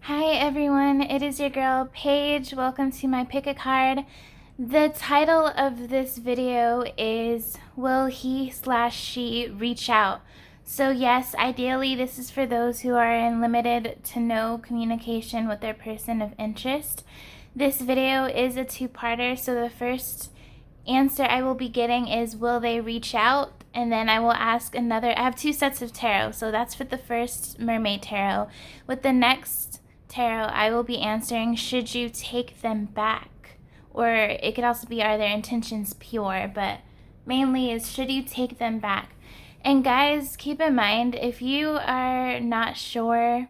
Hi everyone, it is your girl Paige. Welcome to my pick a card. The title of this video is Will He/She Reach Out? So yes, ideally this is for those who are in limited to no communication with their person of interest. This video is a two-parter, so the first answer I will be getting is will they reach out? And then I will ask I have two sets of tarot, so that's for the first mermaid tarot. With the next tarot, I will be answering should you take them back? Or it could also be are their intentions pure, but mainly is should you take them back? And guys, keep in mind, if you are not sure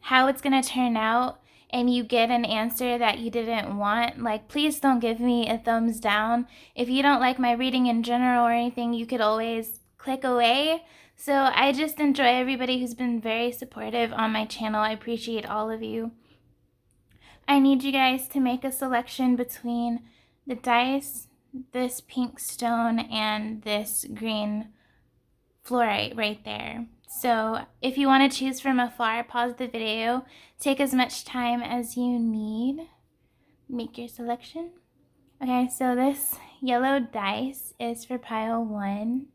how it's gonna turn out and you get an answer that you didn't want, please don't give me a thumbs down. If you don't like my reading in general or anything, you could always click away. So I just enjoy everybody who's been very supportive on my channel. I appreciate all of you. I need you guys to make a selection between the dice, this pink stone, and this green fluorite right there. So if you want to choose from afar, pause the video, take as much time as you need, make your selection. Okay, so this yellow dice is for pile 1.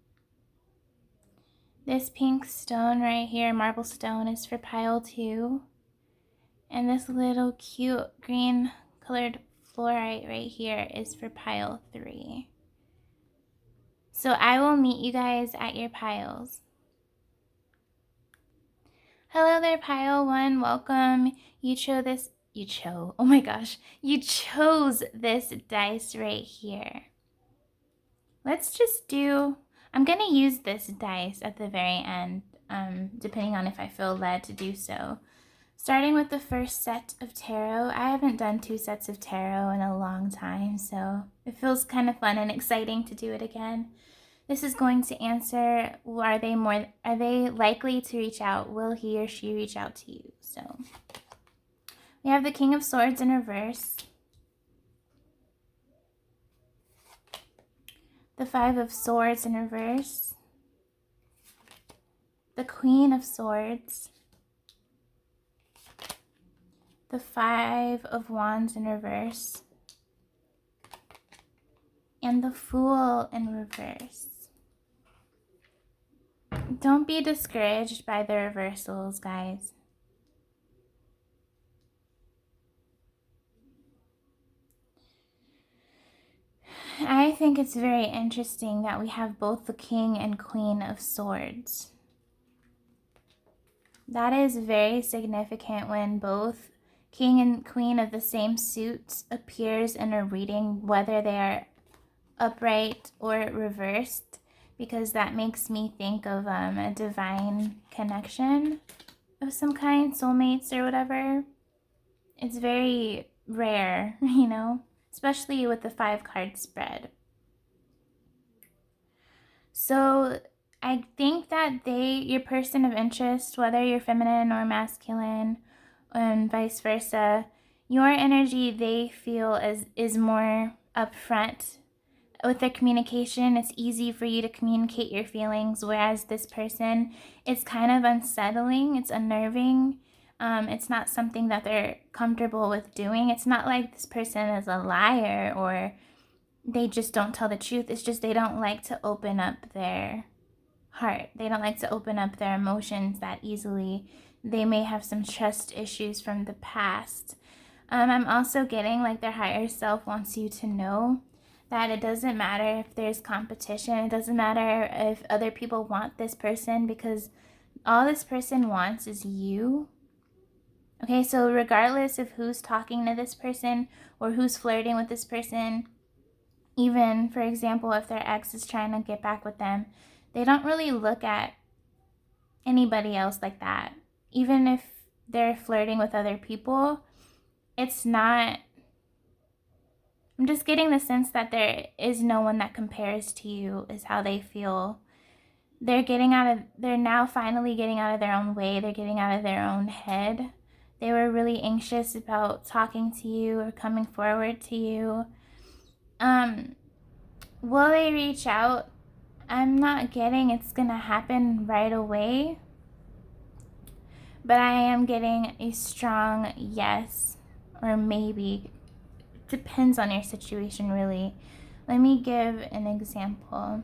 This pink stone right here, marble stone, is for pile 2. And this little cute green colored fluorite right here is for pile 3. So I will meet you guys at your piles. Hello there, pile 1. Welcome. You chose this dice right here. Let's just I'm going to use this dice at the very end, depending on if I feel led to do so. Starting with the first set of tarot. I haven't done 2 sets of tarot in a long time, so it feels kind of fun and exciting to do it again. This is going to answer, are they likely to reach out? Will he or she reach out to you? So we have the King of Swords in reverse, the Five of Swords in reverse, the Queen of Swords, the Five of Wands in reverse, and the Fool in reverse. Don't be discouraged by the reversals, guys. I think it's very interesting that we have both the King and Queen of Swords. That is very significant when both King and Queen of the same suit appears in a reading, whether they are upright or reversed, because that makes me think of a divine connection of some kind, soulmates or whatever. It's very rare, you know, especially with the 5-card spread. So I think that your person of interest, whether you're feminine or masculine and vice versa, your energy they feel is more upfront with their communication. It's easy for you to communicate your feelings, whereas this person, it's kind of unsettling, it's unnerving. It's not something that they're comfortable with doing. It's not like this person is a liar or they just don't tell the truth. It's just they don't like to open up their heart. They don't like to open up their emotions that easily. They may have some trust issues from the past. I'm also getting their higher self wants you to know that it doesn't matter if there's competition. It doesn't matter if other people want this person, because all this person wants is you. Okay, so regardless of who's talking to this person or who's flirting with this person, even, for example, if their ex is trying to get back with them, they don't really look at anybody else like that. Even if they're flirting with other people, it's not... I'm just getting the sense that there is no one that compares to you, is how they feel. They're now finally getting out of their own way. They're getting out of their own head. They were really anxious about talking to you or coming forward to you. Will they reach out? I'm not getting it's gonna happen right away. but I am getting a strong yes or maybe. Depends on your situation, really. Let me give an example.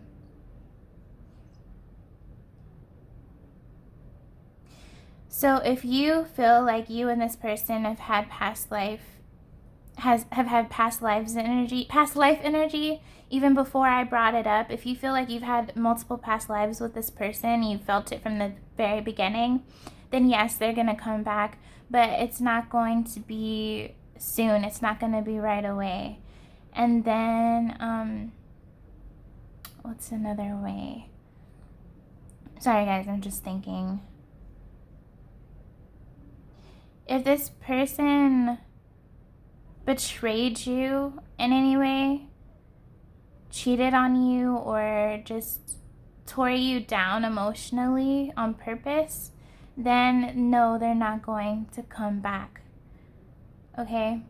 So if you feel like you and this person have had past life have had past life energy, even before I brought it up, if you feel like you've had multiple past lives with this person, you felt it from the very beginning, then yes, they're going to come back, but it's not going to be soon. It's not going to be right away. And then, what's another way? Sorry guys, I'm just thinking. If this person betrayed you in any way, cheated on you, or just tore you down emotionally on purpose, then no, they're not going to come back. Okay?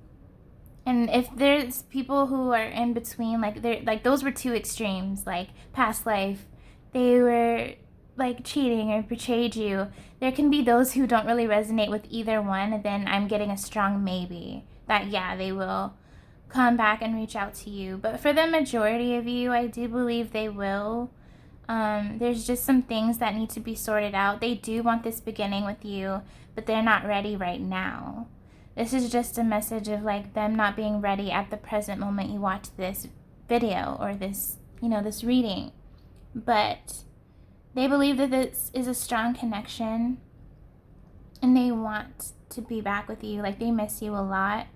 And if there's people who are in between, like those were two extremes, like past life, they were like cheating or betrayed you. There can be those who don't really resonate with either one, and then I'm getting a strong maybe that yeah, they will come back and reach out to you. But for the majority of you, I do believe they will. There's just some things that need to be sorted out. They do want this beginning with you, but they're not ready right now. This is just a message of like them not being ready at the present moment you watch this video or this, this reading. But they believe that this is a strong connection and they want to be back with you. Like they miss you a lot.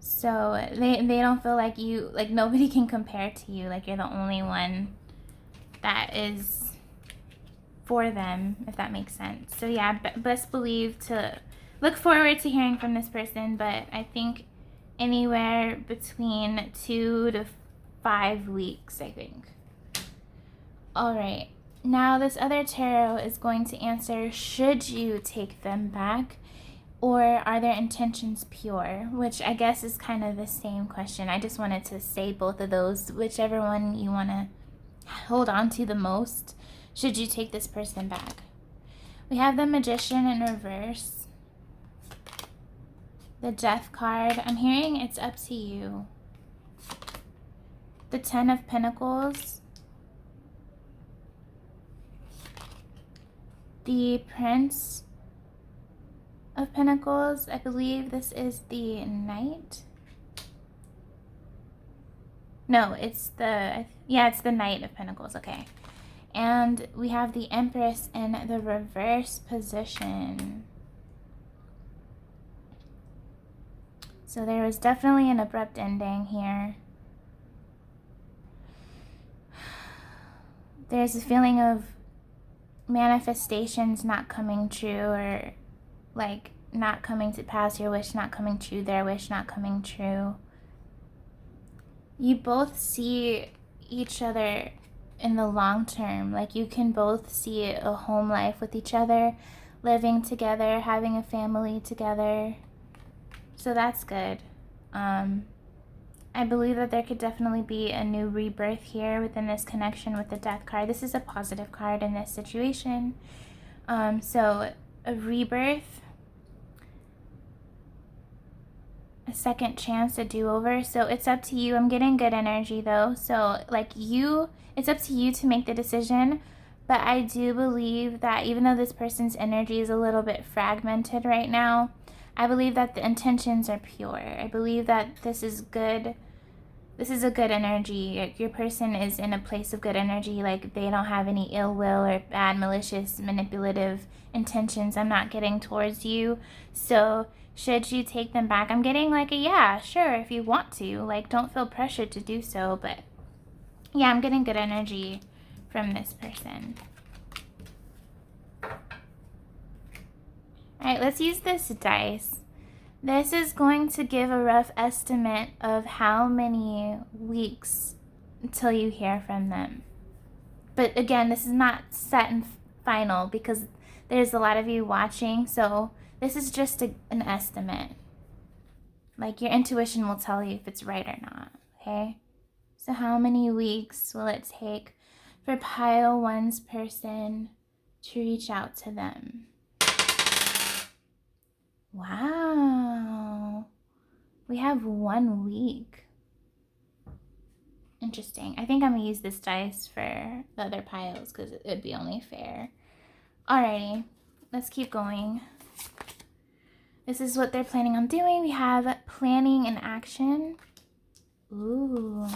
So they don't feel like you, like nobody can compare to you. Like you're the only one that is for them, if that makes sense. So yeah, best believe to look forward to hearing from this person, but I think anywhere between 2 to 5 weeks, I think. All right. Now this other tarot is going to answer, should you take them back, or are their intentions pure? Which I guess is kind of the same question. I just wanted to say both of those, whichever one you want to hold on to the most. Should you take this person back? We have the Magician in reverse. The Death card. I'm hearing it's up to you. The Ten of Pentacles. The Prince of Pentacles. I believe this is the Knight. No, it's the Knight of Pentacles. Okay. And we have the Empress in the reverse position. So there was definitely an abrupt ending here. There's a feeling of manifestations not coming true, or like not coming to pass, your wish not coming true, their wish not coming true. You both see each other in the long term. Like you can both see a home life with each other, living together, having a family together. So that's good. I believe that there could definitely be a new rebirth here within this connection with the Death card. This is a positive card in this situation. So a rebirth, a second chance, a do-over. So it's up to you. I'm getting good energy though. So like it's up to you to make the decision. But I do believe that even though this person's energy is a little bit fragmented right now, I believe that the intentions are pure. I believe that this is good. This is a good energy. Your person is in a place of good energy. Like they don't have any ill will or bad, malicious, manipulative intentions. I'm not getting towards you. So should you take them back? I'm getting like a yeah, sure, if you want to. Like don't feel pressured to do so. But yeah, I'm getting good energy from this person. All right, let's use this dice. This is going to give a rough estimate of how many weeks until you hear from them. But again, this is not set and final because there's a lot of you watching. So this is just an estimate. Like your intuition will tell you if it's right or not, okay? So how many weeks will it take for pile one's person to reach out to them? Wow. We have 1 week. Interesting. I think I'm going to use this dice for the other piles because it would be only fair. Alrighty. Let's keep going. This is what they're planning on doing. We have planning and action. Ooh.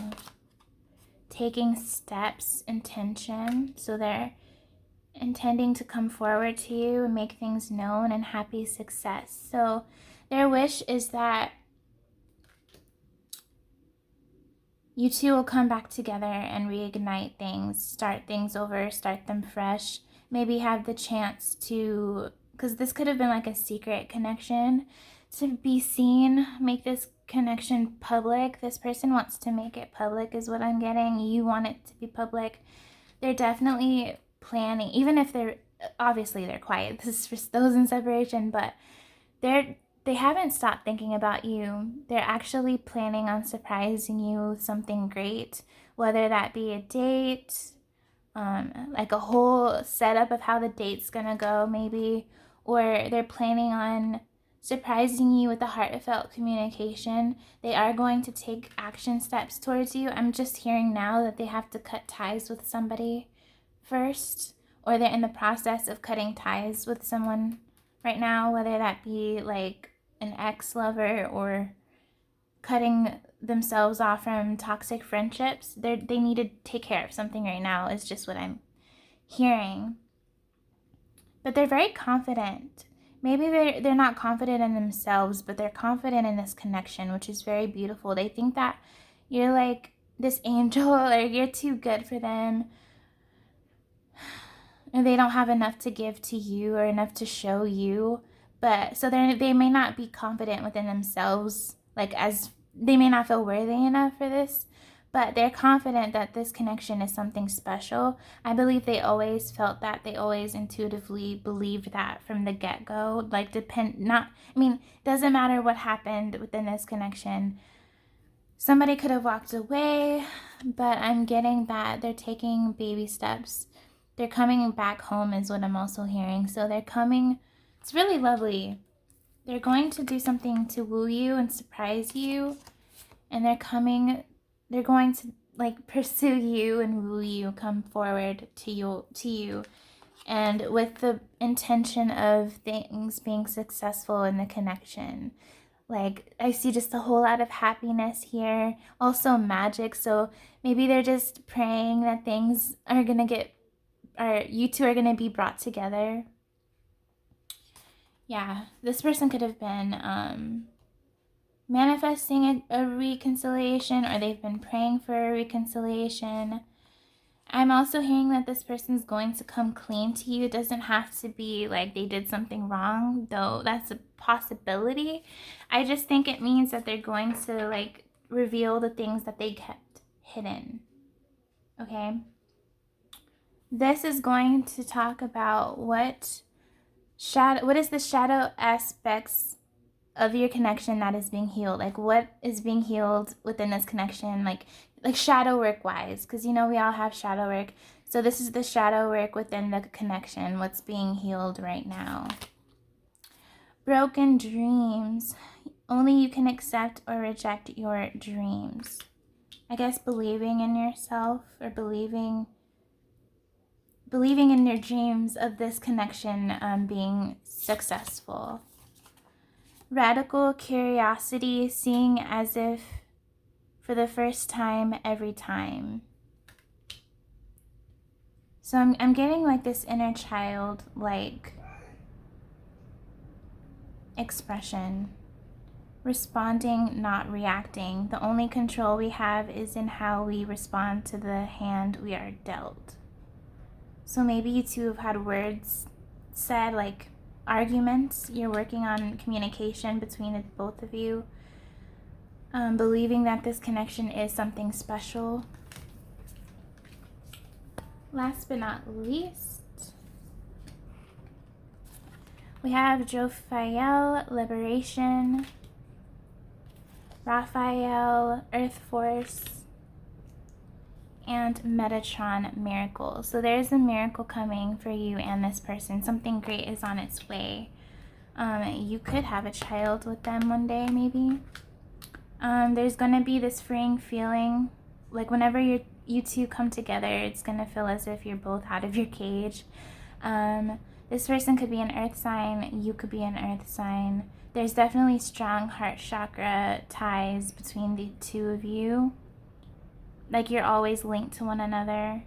Taking steps, intention. So they're intending to come forward to you and make things known, and happy success. So their wish is that you two will come back together and reignite things, start things over, start them fresh. Maybe have the chance to, because this could have been like a secret connection, to be seen, make this connection public. This person wants to make it public is what I'm getting. You want it to be public. They're definitely planning, even if they're, obviously they're quiet. This is for those in separation, but they haven't stopped thinking about you. They're actually planning on surprising you with something great, whether that be a date, like a whole setup of how the date's gonna go maybe, or they're planning on surprising you with a heartfelt communication. They are going to take action steps towards you. I'm just hearing now that they have to cut ties with somebody first, or they're in the process of cutting ties with someone right now, whether that be like an ex-lover or cutting themselves off from toxic friendships. They need to take care of something right now is just what I'm hearing. But they're very confident. Maybe they're not confident in themselves, but they're confident in this connection, which is very beautiful. They think that you're like this angel, or you're too good for them, and they don't have enough to give to you or enough to show you. But so they may not be confident within themselves, like as they may not feel worthy enough for this, but they're confident that this connection is something special. I believe they always felt that. They always intuitively believed that from the get-go. Like doesn't matter what happened within this connection. Somebody could have walked away, but I'm getting that they're taking baby steps. They're coming back home is what I'm also hearing. So they're coming. It's really lovely. They're going to do something to woo you and surprise you. And they're going to like pursue you and woo you, come forward to you. And with the intention of things being successful in the connection. Like, I see just a whole lot of happiness here. Also magic. So maybe they're just praying that things are going to you two are going to be brought together. Yeah, this person could have been manifesting a reconciliation, or they've been praying for a reconciliation. I'm also hearing that this person's going to come clean to you. It doesn't have to be like they did something wrong, though that's a possibility. I just think it means that they're going to like reveal the things that they kept hidden. Okay? This is going to talk about what is the shadow aspects of your connection that is being healed. Like, what is being healed within this connection, like shadow work wise, because we all have shadow work. So this is the shadow work within the connection, what's being healed right now. Broken dreams. Only you can accept or reject your dreams. I guess believing in yourself, or believing in your dreams of this connection being successful. Radical curiosity, seeing as if for the first time every time. So I'm getting like this inner child like expression. Responding, not reacting. The only control we have is in how we respond to the hand we are dealt. So maybe you two have had words said, like arguments. You're working on communication between the both of you. Believing that this connection is something special. Last but not least, we have Jophiel, liberation. Raphael, earth force. And Metatron, miracle. So there's a miracle coming for you and this person. Something great is on its way. You could have a child with them one day, maybe. There's going to be this freeing feeling. Like whenever you two come together, it's going to feel as if you're both out of your cage. This person could be an earth sign. You could be an earth sign. There's definitely strong heart chakra ties between the two of you. Like you're always linked to one another.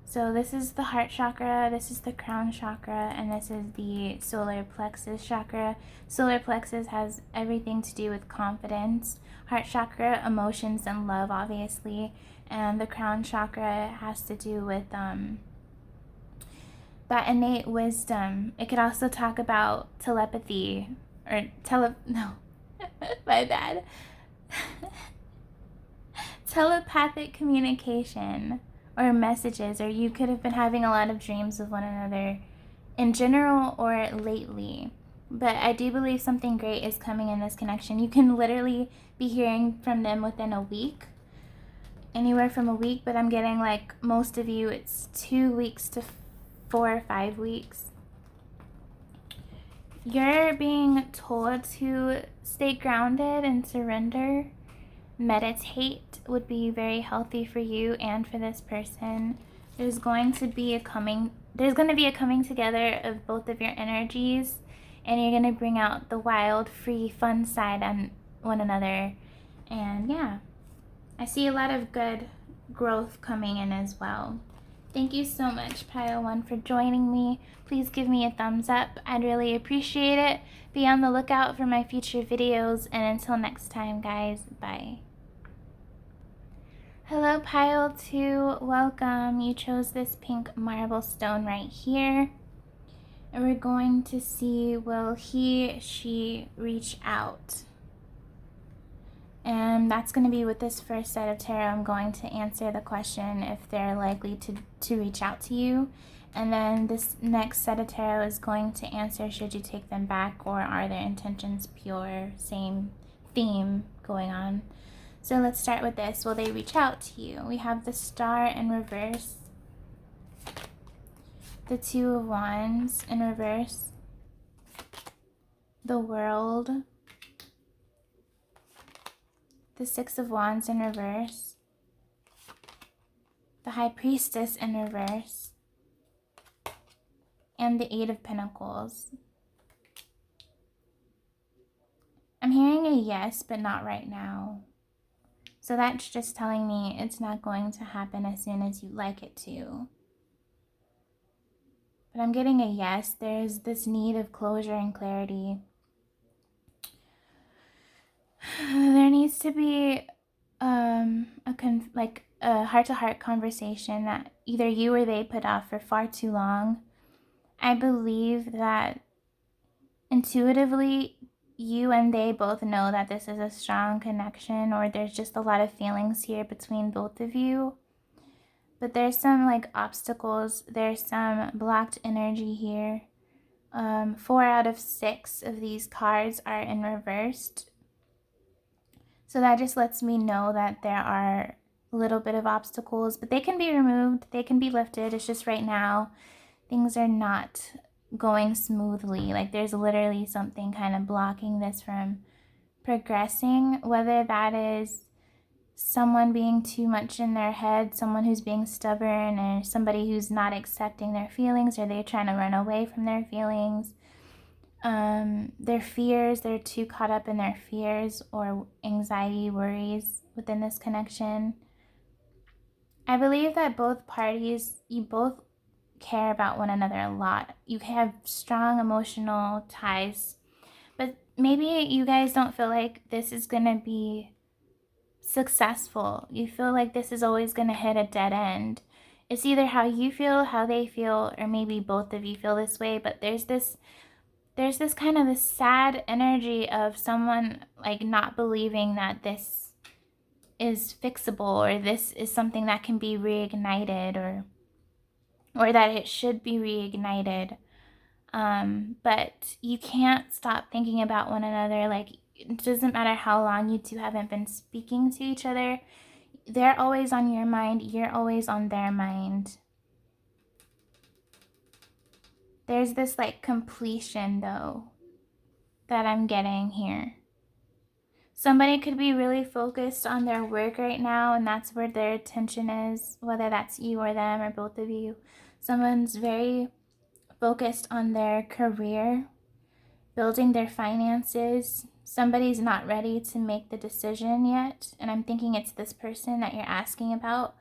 So this is the heart chakra, this is the crown chakra, and this is the solar plexus chakra. Solar plexus has everything to do with confidence. Heart chakra, emotions and love, obviously. And the crown chakra has to do with that innate wisdom. It could also talk about telepathy, or no, my bad. Telepathic communication or messages, or you could have been having a lot of dreams of one another in general or lately. But I do believe something great is coming in this connection. You can literally be hearing from them within a week, anywhere from a week, but I'm getting like most of you, it's 2 weeks to 4 or 5 weeks. You're being told to stay grounded and surrender. Meditate would be very healthy for you and for this person. There's going to be a coming together of both of your energies, and you're going to bring out the wild, free, fun side on one another. And yeah, I see a lot of good growth coming in as well. Thank you so much, Pile 1, for joining me. Please give me a thumbs up. I'd really appreciate it. Be on the lookout for my future videos, and until next time, guys, bye. Hello, Pile 2. Welcome. You chose this pink marble stone right here. And we're going to see, will she reach out? And that's going to be with this first set of tarot. I'm going to answer the question if they're likely to reach out to you. And then this next set of tarot is going to answer, should you take them back, or are their intentions pure? Same theme going on. So let's start with this. Will they reach out to you? We have the Star in reverse, the Two of Wands in reverse, the World, the Six of Wands in reverse, the High Priestess in reverse, and the Eight of Pentacles. I'm hearing a yes, but not right now. So that's just telling me it's not going to happen as soon as you'd like it to. But I'm getting a yes. There's this need of closure and clarity. There needs to be a heart-to-heart conversation that either you or they put off for far too long. I believe that intuitively you and they both know that this is a strong connection, or there's just a lot of feelings here between both of you. But there's some like obstacles. There's some blocked energy here. 4 out of 6 of these cards are in reversed. So that just lets me know that there are a little bit of obstacles, but they can be removed. They can be lifted. It's just right now things are not going smoothly. Like there's literally something kind of blocking this from progressing, whether that is someone being too much in their head, someone who's being stubborn, or somebody who's not accepting their feelings, or they're trying to run away from their feelings. Their fears, they're too caught up in their fears or anxiety, worries within this connection. I believe that both parties, you both care about one another a lot. You have strong emotional ties, but maybe you guys don't feel like this is going to be successful. You feel like this is always going to hit a dead end. It's either how you feel, how they feel, or maybe both of you feel this way, but there's this kind of this sad energy of someone like not believing that this is fixable, or this is something that can be reignited, or that it should be reignited. But you can't stop thinking about one another. Like it doesn't matter how long you two haven't been speaking to each other. They're always on your mind. You're always on their mind. There's this like completion though that I'm getting here. Somebody could be really focused on their work right now, and that's where their attention is, whether that's you or them or both of you. Someone's very focused on their career, building their finances. Somebody's not ready to make the decision yet, and I'm thinking it's this person that you're asking about.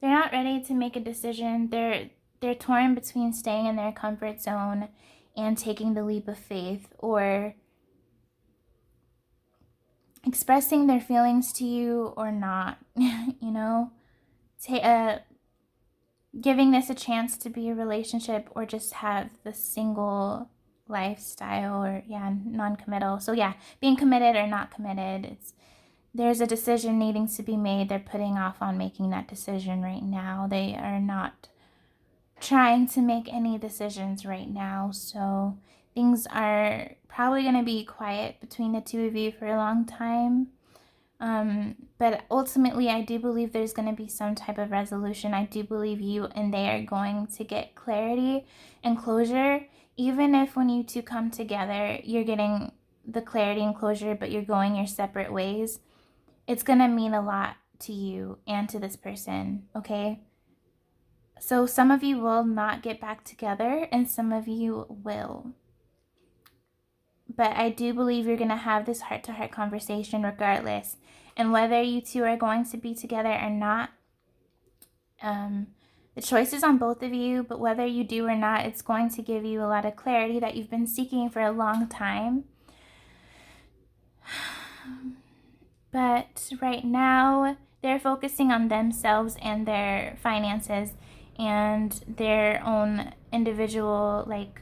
They're not ready to make a decision. They're torn between staying in their comfort zone and taking the leap of faith, or expressing their feelings to you or not, you know, giving this a chance to be a relationship or just have the single lifestyle, or non-committal. So being committed or not committed, there's a decision needing to be made. They're putting off on making that decision right now. They are not trying to make any decisions right now, so things are probably going to be quiet between the two of you for a long time. But ultimately, I do believe there's going to be some type of resolution. I do believe you and they are going to get clarity and closure, even if when you two come together, you're getting the clarity and closure, but you're going your separate ways. It's going to mean a lot to you and to this person, okay? So some of you will not get back together and some of you will. But I do believe you're going to have this heart-to-heart conversation regardless. And whether you two are going to be together or not, the choice is on both of you. But whether you do or not, it's going to give you a lot of clarity that you've been seeking for a long time. But right now, they're focusing on themselves and their finances and their own individual, like,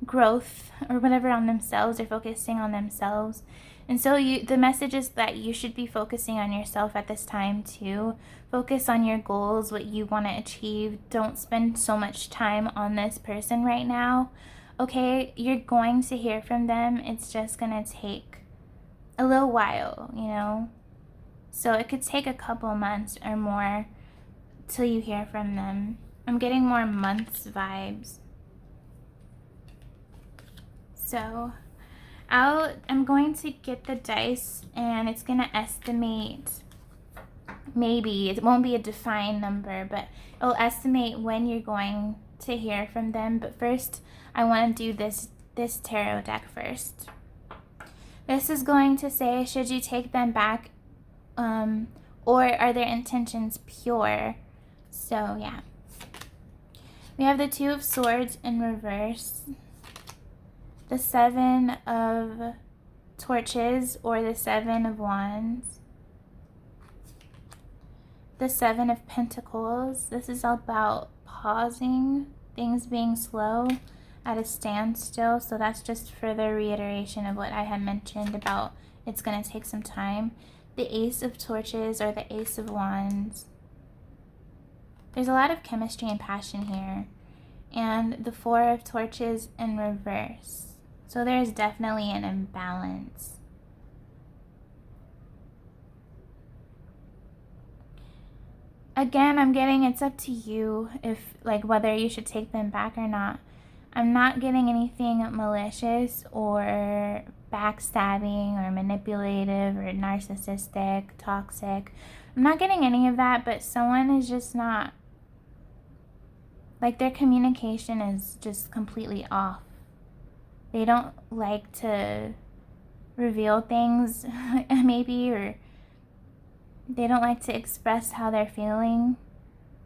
growth or whatever on themselves. They're focusing on themselves. And so the message is that you should be focusing on yourself at this time too. Focus on your goals, what you want to achieve. Don't spend so much time on this person right now. Okay, you're going to hear from them. It's just going to take a little while, you know. So it could take a couple months or more till you hear from them. I'm getting more months vibes. So I'm going to get the dice and it's going to estimate, maybe, it won't be a defined number, but it'll estimate when you're going to hear from them. But first, I want to do this tarot deck first. This is going to say, should you take them back, or are their intentions pure? So, we have the Two of Swords in reverse, the Seven of Torches, or the Seven of Wands, the Seven of Pentacles. This is about pausing, things being slow, at a standstill. So that's just further reiteration of what I had mentioned about it's going to take some time. The Ace of Torches, or the Ace of Wands. There's a lot of chemistry and passion here. And the Four of Torches in reverse. So there's definitely an imbalance. Again, I'm getting it's up to you if, like, whether you should take them back or not. I'm not getting anything malicious or backstabbing or manipulative or narcissistic, toxic. I'm not getting any of that, but someone is just not, like, their communication is just completely off. They don't like to reveal things, maybe, or they don't like to express how they're feeling.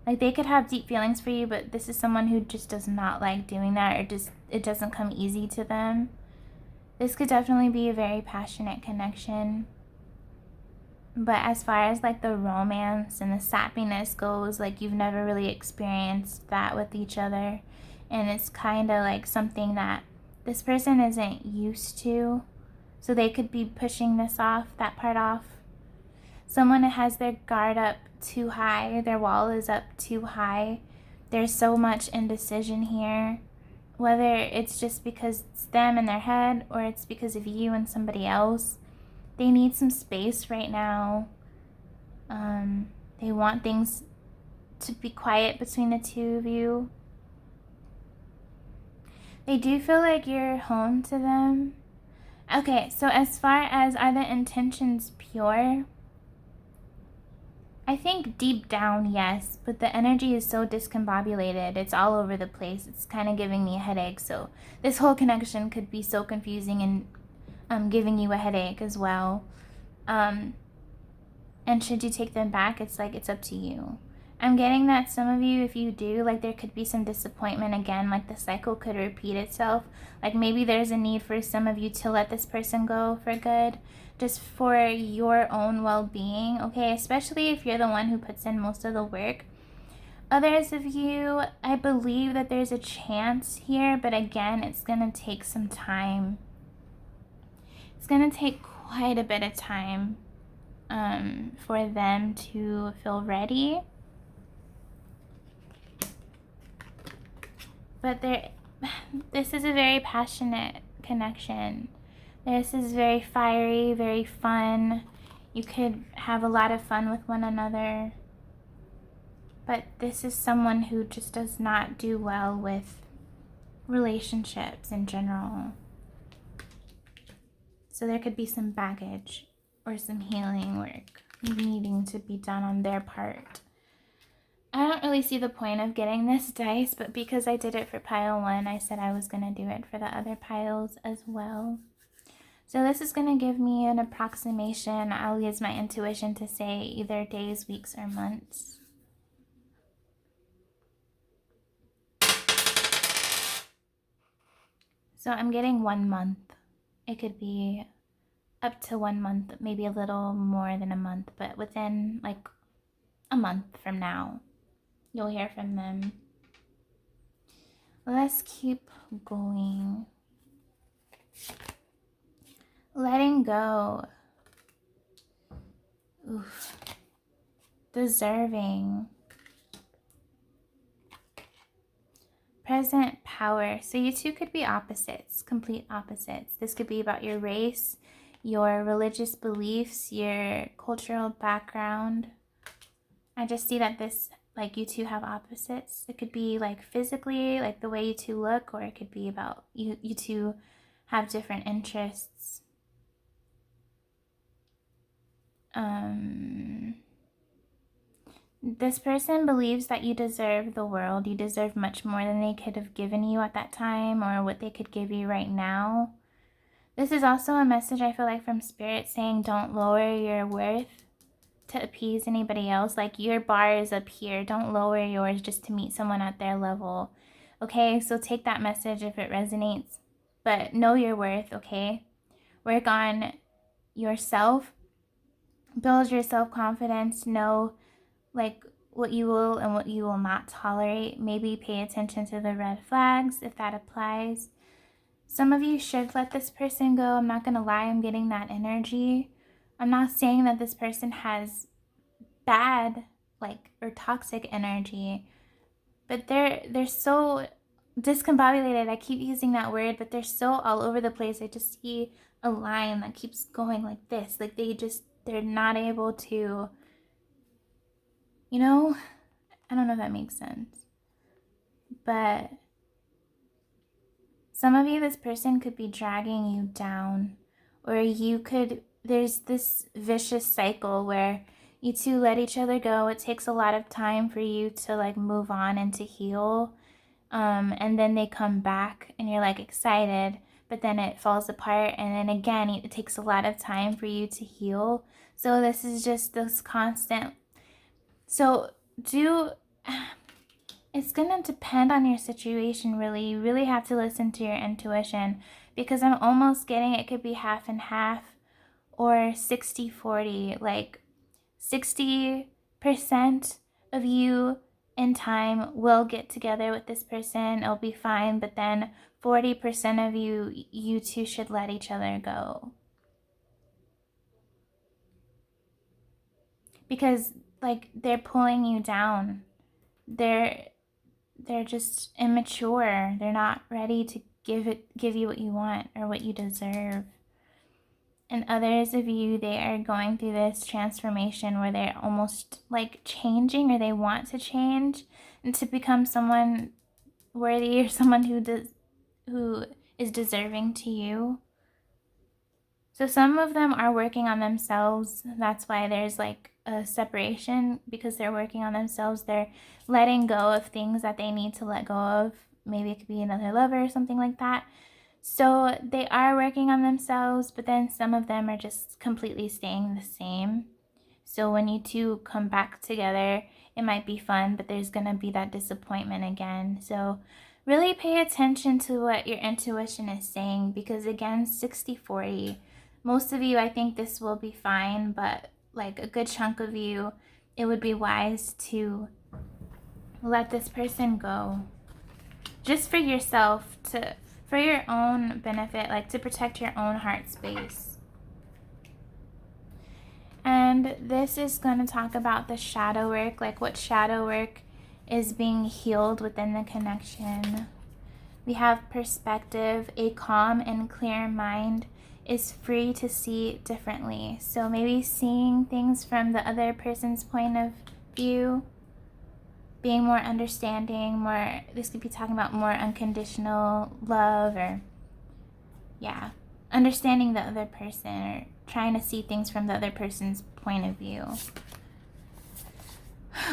Like, they could have deep feelings for you, but this is someone who just does not like doing that, or just it doesn't come easy to them. This could definitely be a very passionate connection. But as far as, like, the romance and the sappiness goes, like, you've never really experienced that with each other. And it's kind of like something that this person isn't used to. So they could be pushing that part off. Someone that has their guard up too high, their wall is up too high. There's so much indecision here. Whether it's just because it's them in their head or it's because of you and somebody else. They need some space right now. They want things to be quiet between the two of you. They do feel like you're home to them. Okay, so as far as are the intentions pure? I think deep down, yes, but the energy is so discombobulated. It's all over the place. It's kind of giving me a headache. So this whole connection could be so confusing and giving you a headache as well. And should you take them back, it's like it's up to you. I'm getting that some of you, if you do, like there could be some disappointment again, like the cycle could repeat itself. Like maybe there's a need for some of you to let this person go for good, just for your own well-being, okay? Especially if you're the one who puts in most of the work. Others of you, I believe that there's a chance here, but again, it's gonna take some time. It's gonna take quite a bit of time for them to feel ready. But this is a very passionate connection. This is very fiery, very fun. You could have a lot of fun with one another. But this is someone who just does not do well with relationships in general. So there could be some baggage or some healing work needing to be done on their part. I don't really see the point of getting this dice, but because I did it for pile 1, I said I was going to do it for the other piles as well. So this is going to give me an approximation. I'll use my intuition to say either days, weeks, or months. So I'm getting 1 month. It could be up to 1 month, maybe a little more than a month, but within like a month from now, you'll hear from them. Let's keep going. Letting go. Oof. Deserving. Present power. So you two could be opposites, complete opposites. This could be about your race, your religious beliefs, your cultural background. I just see that this, like, you two have opposites. It could be like physically, like the way you two look, or it could be about you two have different interests. This person believes that you deserve the world. You deserve much more than they could have given you at that time or what they could give you right now. This is also a message I feel like from Spirit saying don't lower your worth to appease anybody else. Like your bar is up here. Don't lower yours just to meet someone at their level. Okay, so take that message if it resonates. But know your worth, okay? Work on yourself. Build your self-confidence. Know like what you will and what you will not tolerate. Maybe pay attention to the red flags if that applies. Some of you should let this person go. I'm not gonna lie, I'm getting that energy. I'm not saying that this person has bad like or toxic energy, but they're so discombobulated. I keep using that word, but they're so all over the place. I just see a line that keeps going like this. Like they're not able to, you know, I don't know if that makes sense. But some of you, this person could be dragging you down, or there's this vicious cycle where you two let each other go. It takes a lot of time for you to like move on and to heal. And then they come back and you're like excited, but then it falls apart. And then again, it takes a lot of time for you to heal. So this is just this constant. So it's gonna depend on your situation, really. You really have to listen to your intuition, because I'm almost getting it could be half and half or 60-40. Like 60% of you in time will get together with this person. It'll be fine. But then 40% of you two should let each other go. Because like they're pulling you down. They're just immature. They're not ready to give you what you want or what you deserve. And others of you, they are going through this transformation where they're almost like changing, or they want to change and to become someone worthy, or someone who who is deserving to you. So some of them are working on themselves. That's why there's like a separation, because they're working on themselves. They're letting go of things that they need to let go of. Maybe it could be another lover or something like that. So they are working on themselves, but then some of them are just completely staying the same. So when you two come back together, it might be fun, but there's going to be that disappointment again. So really pay attention to what your intuition is saying, because again, 60-40. Most of you, I think this will be fine, but like a good chunk of you, it would be wise to let this person go. Just for yourself, for your own benefit, like to protect your own heart space. And this is going to talk about the shadow work, like what shadow work is being healed within the connection. We have perspective. A calm and clear mind is free to see differently. So maybe seeing things from the other person's point of view, being more understanding, this could be talking about more unconditional love, or understanding the other person, or trying to see things from the other person's point of view.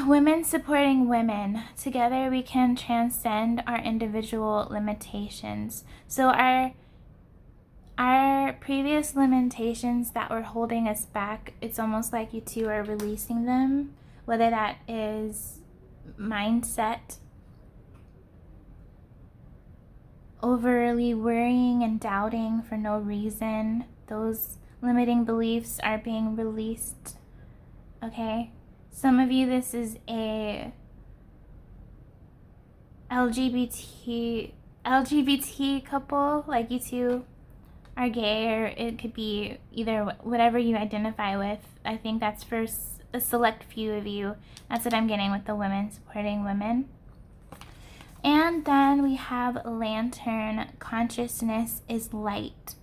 Women supporting women. Together we can transcend our individual limitations. So our previous limitations that were holding us back, it's almost like you two are releasing them, whether that is mindset, overly worrying and doubting for no reason. Those limiting beliefs are being released. Okay? Some of you, this is a LGBT couple, like you two are gay, or it could be either, whatever you identify with. I think that's for a select few of you. That's what I'm getting with the women supporting women. And then we have lantern. Consciousness is light.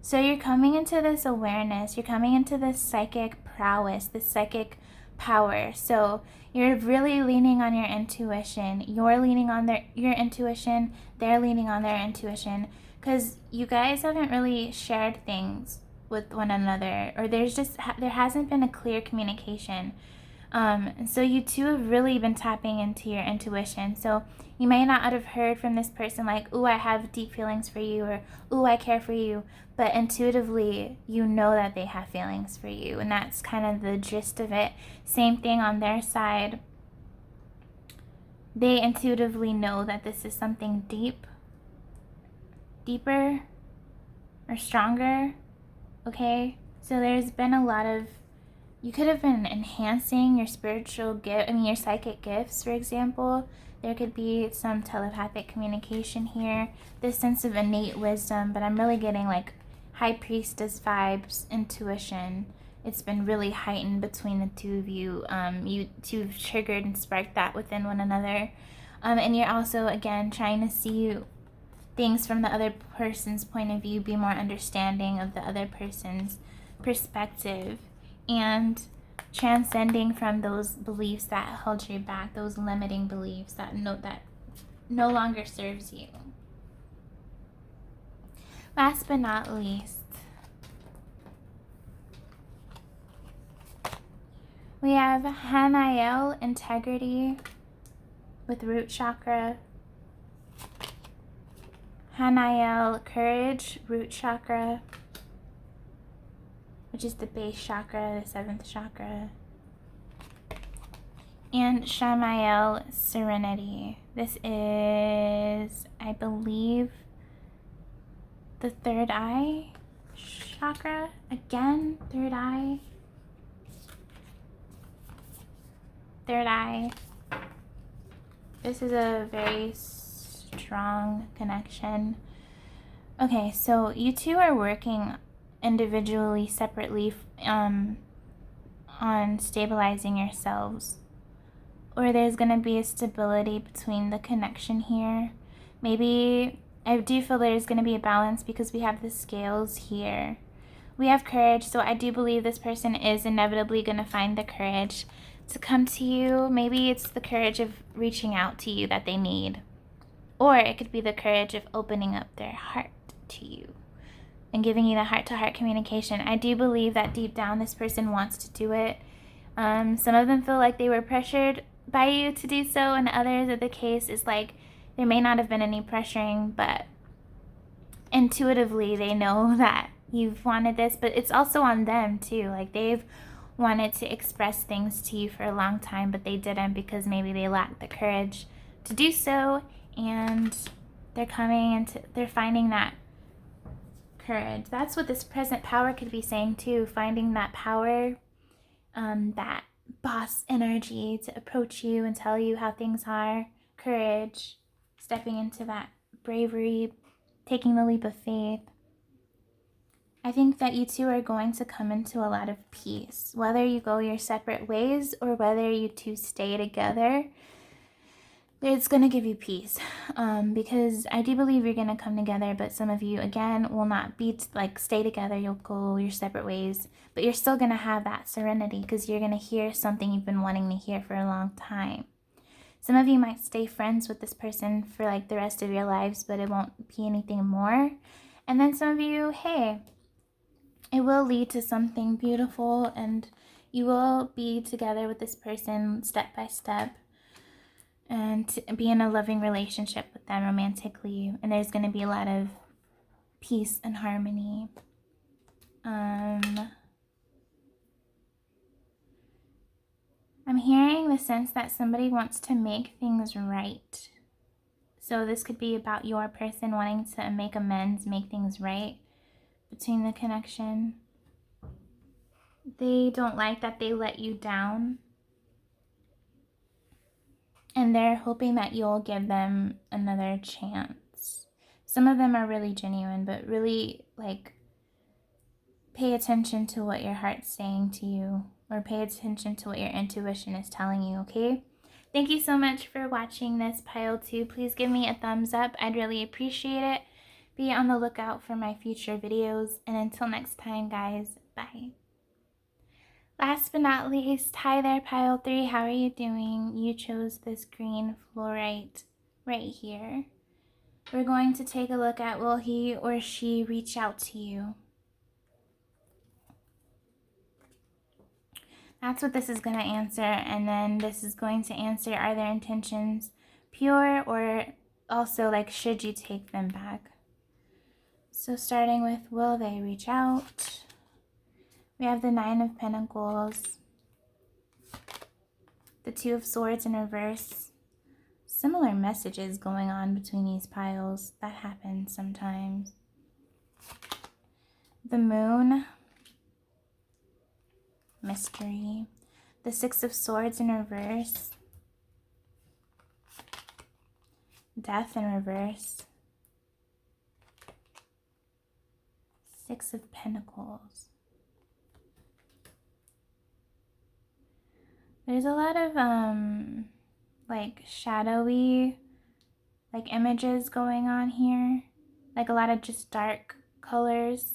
So you're coming into this awareness. You're coming into this psychic prowess, this psychic power. So you're really leaning on your intuition. You're leaning on your intuition. They're leaning on their intuition. Because you guys haven't really shared things with one another, or there hasn't been a clear communication. And so you two have really been tapping into your intuition. So you may not have heard from this person like, ooh, I have deep feelings for you, or ooh, I care for you. But intuitively, you know that they have feelings for you. And that's kind of the gist of it. Same thing on their side. They intuitively know that this is something deeper, or stronger. Okay? So there's been a lot of, you could have been enhancing your your psychic gifts, for example. There could be some telepathic communication here, this sense of innate wisdom, but I'm really getting like high priestess vibes, intuition. It's been really heightened between the two of you. You two have triggered and sparked that within one another. And you're also, again, trying to see things from the other person's point of view, be more understanding of the other person's perspective, and transcending from those beliefs that held you back, those limiting beliefs that no longer serves you. Last but not least, we have Hanael, integrity with root chakra. Hanael, courage, root chakra, which is the base chakra, the 7th chakra. And Shamael, serenity. This is, I believe, the 3rd eye chakra. Again, 3rd eye. 3rd eye. This is a very strong connection. Okay, so you two are working individually, separately, on stabilizing yourselves, or there's going to be a stability between the connection here. Maybe I do feel there's going to be a balance, because we have the scales here. We have courage, so I do believe this person is inevitably going to find the courage to come to you. Maybe it's the courage of reaching out to you that they need. Or it could be the courage of opening up their heart to you and giving you the heart-to-heart communication. I do believe that deep down this person wants to do it. Some of them feel like they were pressured by you to do so, and others of the case is like there may not have been any pressuring, but intuitively they know that you've wanted this. But it's also on them too. Like they've wanted to express things to you for a long time, but they didn't because maybe they lacked the courage to do so, and they're coming and they're finding that courage. That's what this present power could be saying too, finding that power, that boss energy to approach you and tell you how things are, courage, stepping into that bravery, taking the leap of faith. I think that you two are going to come into a lot of peace, whether you go your separate ways or whether you two stay together. It's going to give you peace, because I do believe you're going to come together, but some of you, again, will not be like stay together. You'll go your separate ways, but you're still going to have that serenity because you're going to hear something you've been wanting to hear for a long time. Some of you might stay friends with this person for like the rest of your lives, but it won't be anything more. And then some of you, hey, it will lead to something beautiful, and you will be together with this person step by step and to be in a loving relationship with them romantically, and there's going to be a lot of peace and harmony. I'm hearing the sense that somebody wants to make things right. So this could be about your person wanting to make amends, make things right between the connection. They don't like that they let you down, and they're hoping that you'll give them another chance. Some of them are really genuine, but really like pay attention to what your heart's saying to you, or pay attention to what your intuition is telling you, okay? Thank you so much for watching this pile 2. Please give me a thumbs up. I'd really appreciate it. Be on the lookout for my future videos. And until next time, guys, bye. Last but not least, hi there, pile 3. How are you doing? You chose this green fluorite right here. We're going to take a look at, will he or she reach out to you? That's what this is going to answer, and then this is going to answer, are their intentions pure, or also like, should you take them back? So starting with, will they reach out? We have the 9 of Pentacles, the 2 of Swords in reverse. Similar messages going on between these piles. That happens sometimes. The Moon, mystery. The 6 of Swords in reverse. Death in reverse. 6 of Pentacles. There's a lot of like shadowy like images going on here. Like a lot of just dark colors.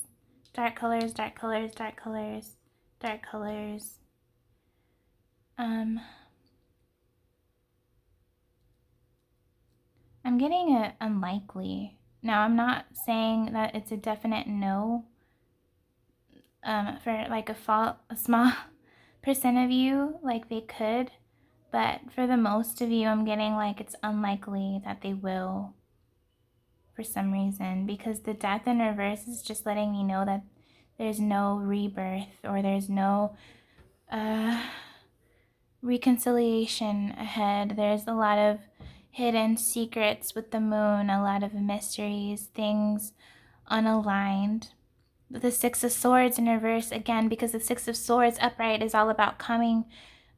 Dark colors, dark colors, dark colors, dark colors. I'm getting it unlikely. Now, I'm not saying that it's a definite no. For like a small percent of you, like they could, but for the most of you, I'm getting like it's unlikely that they will for some reason, because the Death in reverse is just letting me know that there's no rebirth, or there's no reconciliation ahead. There's a lot of hidden secrets with the Moon, a lot of mysteries, things unaligned. The 6 of Swords in reverse, again, because the 6 of Swords upright is all about coming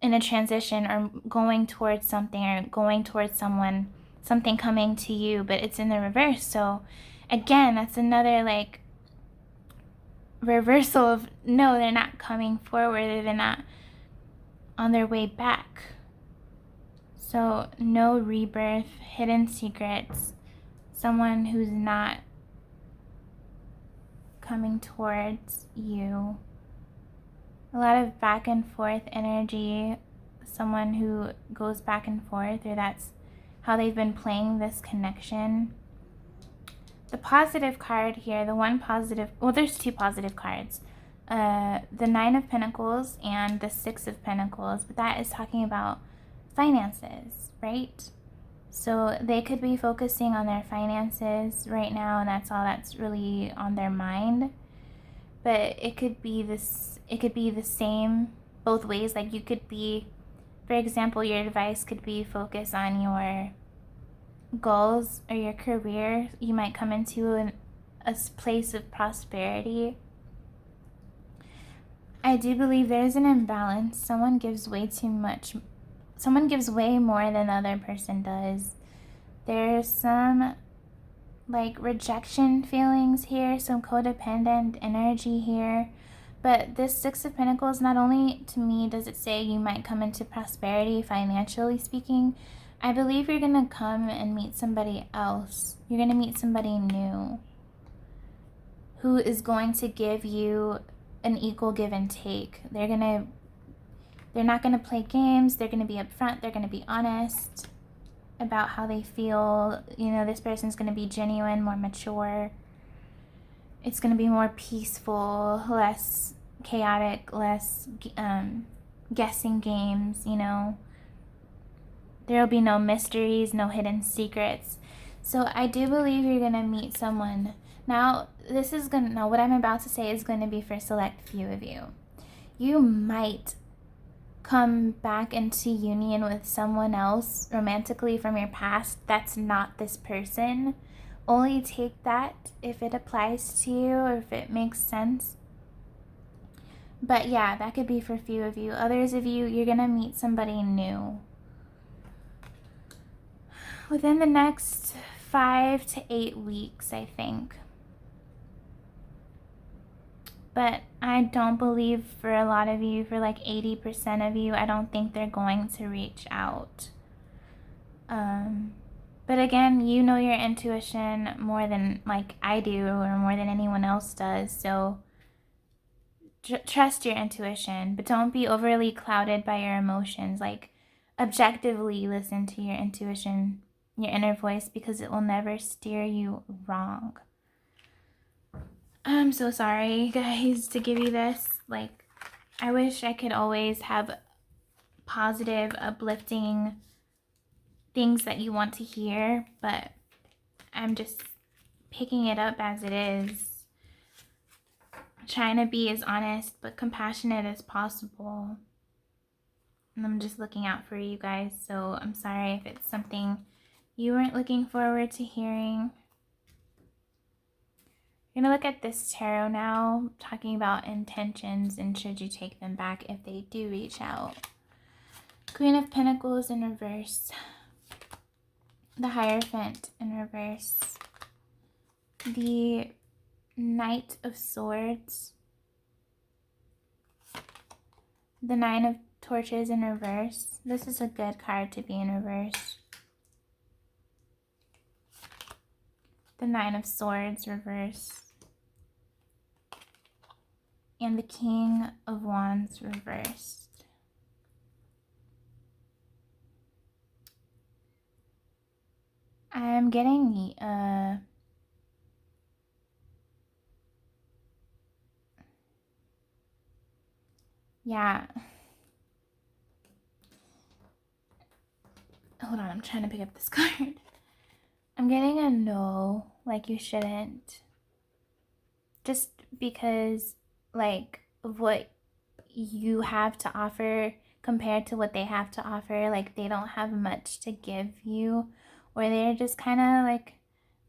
in a transition, or going towards something, or going towards someone, something coming to you, but it's in the reverse. So again, that's another like reversal of, no, they're not coming forward, they're not on their way back. So no rebirth, hidden secrets, someone who's not coming towards you. A lot of back and forth energy, someone who goes back and forth, or that's how they've been playing this connection. The positive card here, the one positive, well, there's two positive cards. The Nine of Pentacles and the Six of Pentacles, but that is talking about finances, right? So they could be focusing on their finances right now, and that's all that's really on their mind. But it could be this, it could be the same both ways. Like you could be, for example, your advice could be focus on your goals or your career. You might come into a place of prosperity. I do believe there's an imbalance. Someone gives way too much. Someone gives way more than the other person does. There's some like rejection feelings here, some codependent energy here. But this Six of Pentacles, not only to me does it say you might come into prosperity financially speaking, I believe you're going to come and meet somebody else. You're going to meet somebody new who is going to give you an equal give and take. They're not going to play games. They're going to be upfront. They're going to be honest about how they feel. You know, this person's going to be genuine, more mature. It's going to be more peaceful, less chaotic, less guessing games, you know. There will be no mysteries, no hidden secrets. So I do believe you're going to meet someone. Now, what I'm about to say is going to be for a select few of you. You might come back into union with someone else romantically from your past that's not this person. Only take that if it applies to you or if it makes sense. But yeah, that could be for a few of you. Others of you, you're going to meet somebody new within the next 5 to 8 weeks, I think. But I don't believe for a lot of you, for like 80% of you, I don't think they're going to reach out. But again, you know your intuition more than like I do or more than anyone else does. So trust your intuition, but don't be overly clouded by your emotions. Like objectively listen to your intuition, your inner voice, because it will never steer you wrong. I'm so sorry, guys, to give you this. Like, I wish I could always have positive, uplifting things that you want to hear, but I'm just picking it up as it is. Trying to be as honest but compassionate as possible. And I'm just looking out for you guys, so I'm sorry if it's something you weren't looking forward to hearing. We're going to look at this tarot now, talking about intentions and should you take them back if they do reach out. Queen of Pentacles in reverse. The Hierophant in reverse. The Knight of Swords. The Nine of Torches in reverse. This is a good card to be in reverse. The Nine of Swords reverse. And the King of Wands reversed. I'm getting yeah. Hold on, I'm trying to pick up this card. I'm getting a no, like you shouldn't. Just because, like, of what you have to offer compared to what they have to offer. Like, they don't have much to give you, or they're just kind of, like,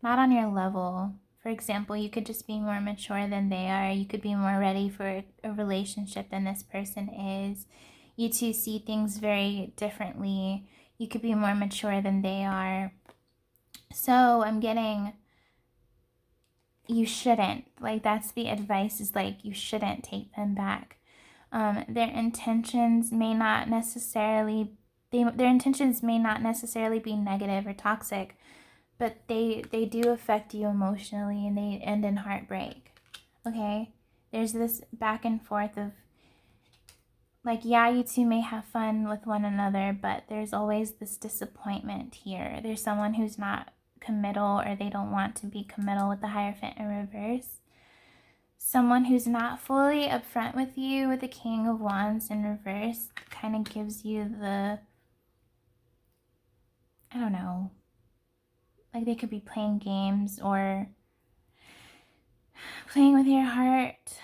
not on your level. For example, you could just be more mature than they are. You could be more ready for a relationship than this person is. You two see things very differently. You could be more mature than they are. So I'm getting, you shouldn't. Like, that's the advice, is like, you shouldn't take them back. Their intentions may not necessarily be negative or toxic, but they do affect you emotionally, and they end in heartbreak. Okay? There's this back and forth of like, yeah, you two may have fun with one another, but there's always this disappointment here. There's someone who's not committal, or they don't want to be committal with the Hierophant in reverse. Someone who's not fully upfront with you with the King of Wands in reverse kind of gives you the, I don't know, like they could be playing games or playing with your heart.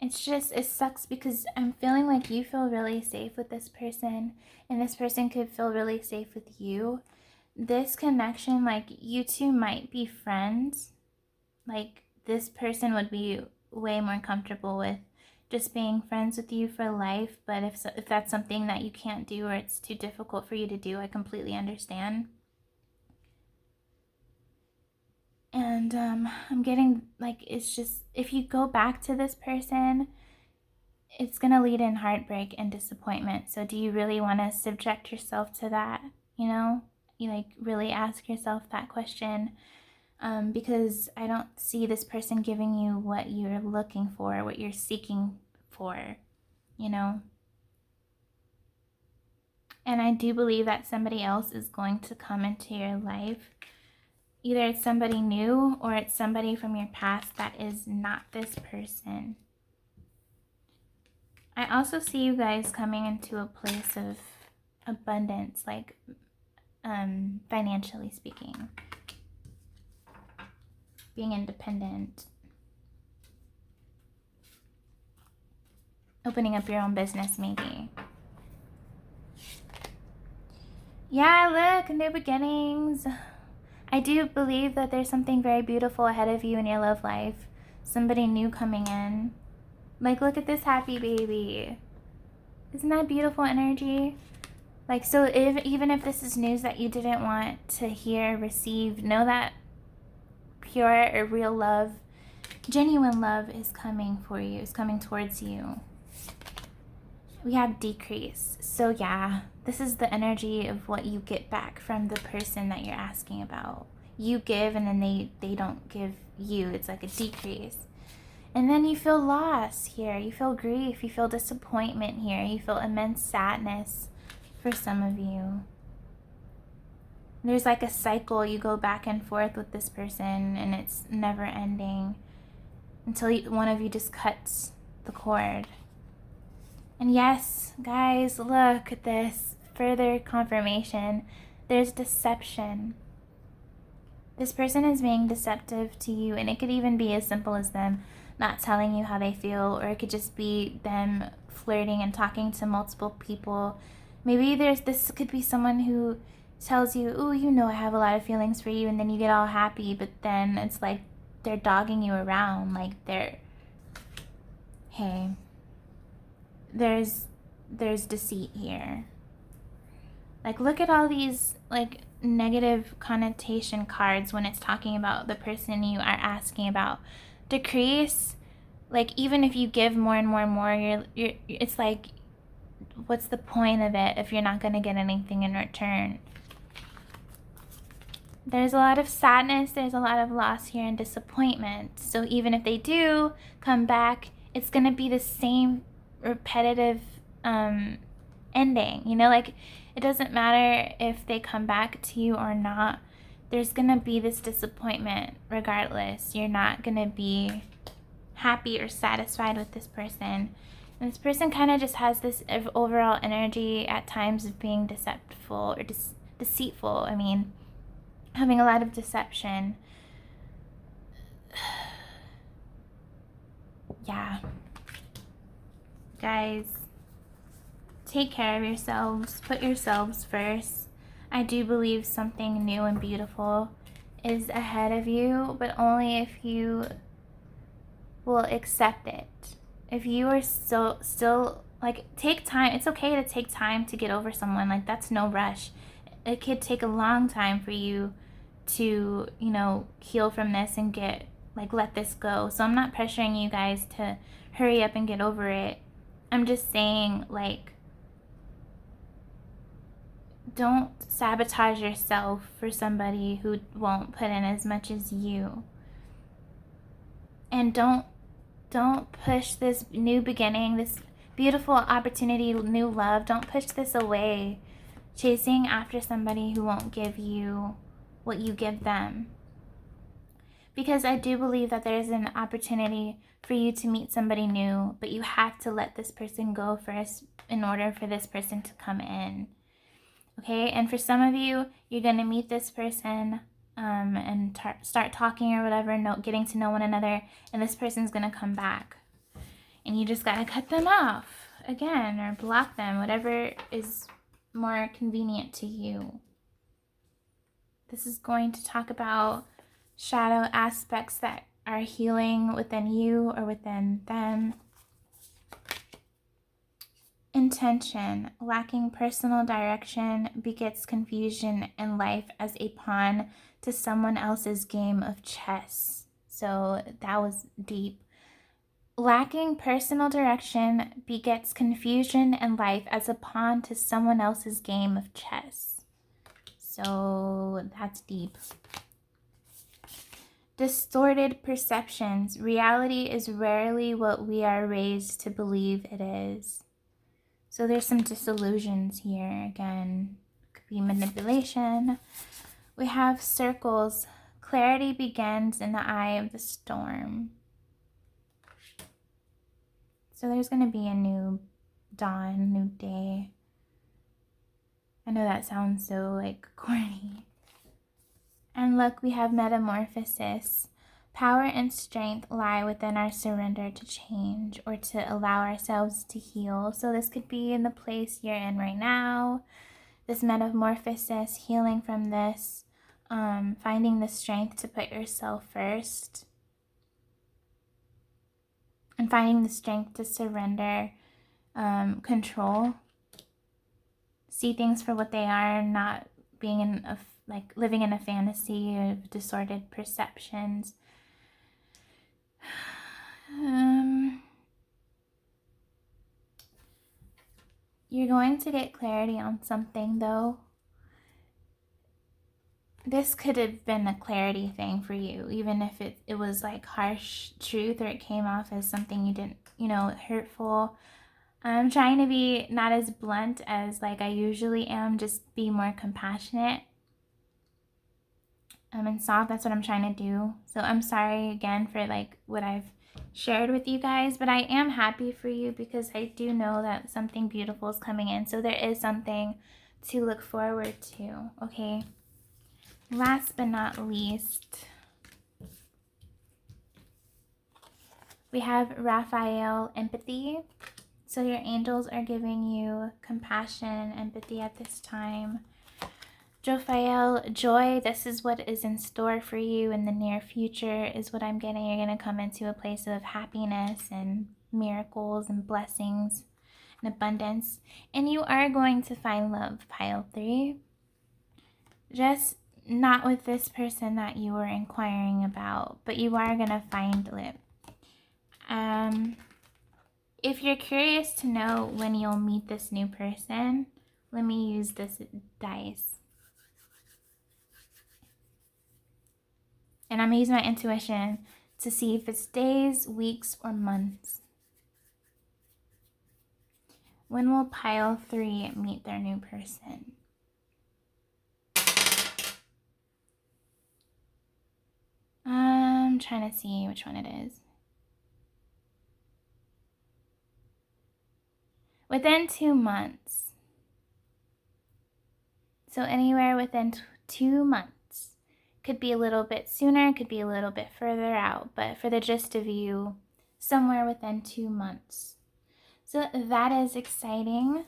It's just, it sucks because I'm feeling like you feel really safe with this person, and this person could feel really safe with you. This connection, like, you two might be friends. Like, this person would be way more comfortable with just being friends with you for life. But if that's something that you can't do, or it's too difficult for you to do, I completely understand. And I'm getting, like, it's just, if you go back to this person, it's going to lead in heartbreak and disappointment. So do you really want to subject yourself to that? You know, you like really ask yourself that question, because I don't see this person giving you what you're looking for, what you're seeking for, you know. And I do believe that somebody else is going to come into your life. Either it's somebody new, or it's somebody from your past that is not this person. I also see you guys coming into a place of abundance, like financially speaking, being independent, opening up your own business maybe. Yeah, look, new beginnings. I do believe that there's something very beautiful ahead of you in your love life. Somebody new coming in. Like, look at this happy baby. Isn't that beautiful energy? Like, so even if this is news that you didn't want to hear, receive, know that pure or real love, genuine love is coming for you, is coming towards you. We have decrease. So yeah, this is the energy of what you get back from the person that you're asking about. You give, and then they don't give you. It's like a decrease. And then you feel loss here. You feel grief. You feel disappointment here. You feel immense sadness for some of you. There's like a cycle. You go back and forth with this person, and it's never ending until one of you just cuts the cord. And yes, guys, look at this. Further confirmation. There's deception. This person is being deceptive to you, and it could even be as simple as them not telling you how they feel, or it could just be them flirting and talking to multiple people. Maybe this could be someone who tells you, "Ooh, you know I have a lot of feelings for you," and then you get all happy, but then it's like they're dogging you around, like hey, there's deceit here. Like, look at all these like negative connotation cards when it's talking about the person you are asking about. Decrease, like, even if you give more and more and more, you're it's like, what's the point of it if you're not going to get anything in return? There's a lot of sadness, there's a lot of loss here, and disappointment. So even if they do come back, it's going to be the same repetitive ending. You know, like, it doesn't matter if they come back to you or not. There's going to be this disappointment regardless. You're not going to be happy or satisfied with this person. And this person kind of just has this overall energy at times of being deceitful or deceitful. I mean, having a lot of deception. Yeah. Guys, take care of yourselves. Put yourselves first. I do believe something new and beautiful is ahead of you, but only if you will accept it. If you are still like, take time. It's okay to take time to get over someone. Like, that's no rush. It could take a long time for you to, you know, heal from this and get, like, let this go. So I'm not pressuring you guys to hurry up and get over it. I'm just saying, like, don't sabotage yourself for somebody who won't put in as much as you. And don't Don't push this new beginning, this beautiful opportunity, new love. Don't push this away, chasing after somebody who won't give you what you give them. Because I do believe that there's an opportunity for you to meet somebody new, but you have to let this person go first in order for this person to come in. Okay, and for some of you, you're going to meet this person and start talking or whatever, getting to know one another, and this person's going to come back. And you just got to cut them off again or block them, whatever is more convenient to you. This is going to talk about shadow aspects that are healing within you or within them. Intention. Lacking personal direction begets confusion in life as a pawn to someone else's game of chess. So that was deep. Lacking personal direction begets confusion in life as a pawn to someone else's game of chess. So that's deep. Distorted perceptions. Reality is rarely what we are raised to believe it is. So there's some disillusions here. Again, could be manipulation. We have circles. Clarity begins in the eye of the storm. So there's going to be a new dawn, new day. I know that sounds so like corny. And look, we have metamorphosis. Power and strength lie within our surrender to change or to allow ourselves to heal. So this could be in the place you're in right now. This metamorphosis, healing from this, finding the strength to put yourself first. And finding the strength to surrender control. See things for what they are, not being in a, like living in a fantasy of distorted perceptions. You're going to get clarity on something though. This could have been a clarity thing for you, even if it was like harsh truth or it came off as something you didn't, hurtful. I'm trying to be not as blunt as like I usually am, just be more compassionate. And soft, that's what I'm trying to do. So I'm sorry again for like what I've shared with you guys, but I am happy for you because I do know that something beautiful is coming in. So there is something to look forward to, okay? Last but not least, we have Raphael, empathy. So your angels are giving you compassion, empathy at this time. Jophiel, joy, this is what is in store for you in the near future is what I'm getting. You're going to come into a place of happiness and miracles and blessings and abundance. And you are going to find love, pile 3. Just not with this person that you were inquiring about, but you are going to find it. If you're curious to know when you'll meet this new person, let me use this dice. And I'm using my intuition to see if it's days, weeks, or months. When will pile 3 meet their new person? I'm trying to see which one it is. Within 2 months. So anywhere within 2 months. Could be a little bit sooner, could be a little bit further out, but for the gist of you, somewhere within 2 months. So that is exciting.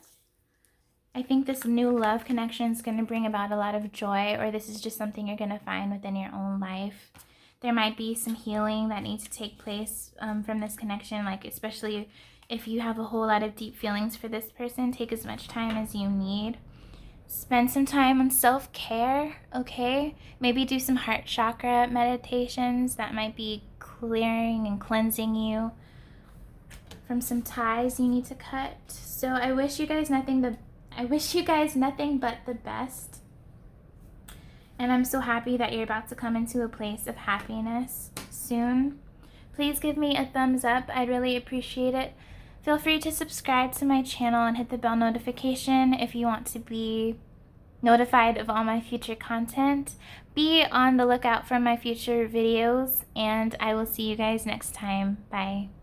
I think this new love connection is going to bring about a lot of joy, or this is just something you're going to find within your own life. There might be some healing that needs to take place from this connection, like especially if you have a whole lot of deep feelings for this person, take as much time as you need. Spend some time on self-care, okay? Maybe do some heart chakra meditations that might be clearing and cleansing you from some ties you need to cut. So I wish you guys nothing but the best. And I'm so happy that you're about to come into a place of happiness soon. please give me a thumbs up. I'd really appreciate it. Feel free to subscribe to my channel and hit the bell notification if you want to be notified of all my future content. Be on the lookout for my future videos, and I will see you guys next time. Bye.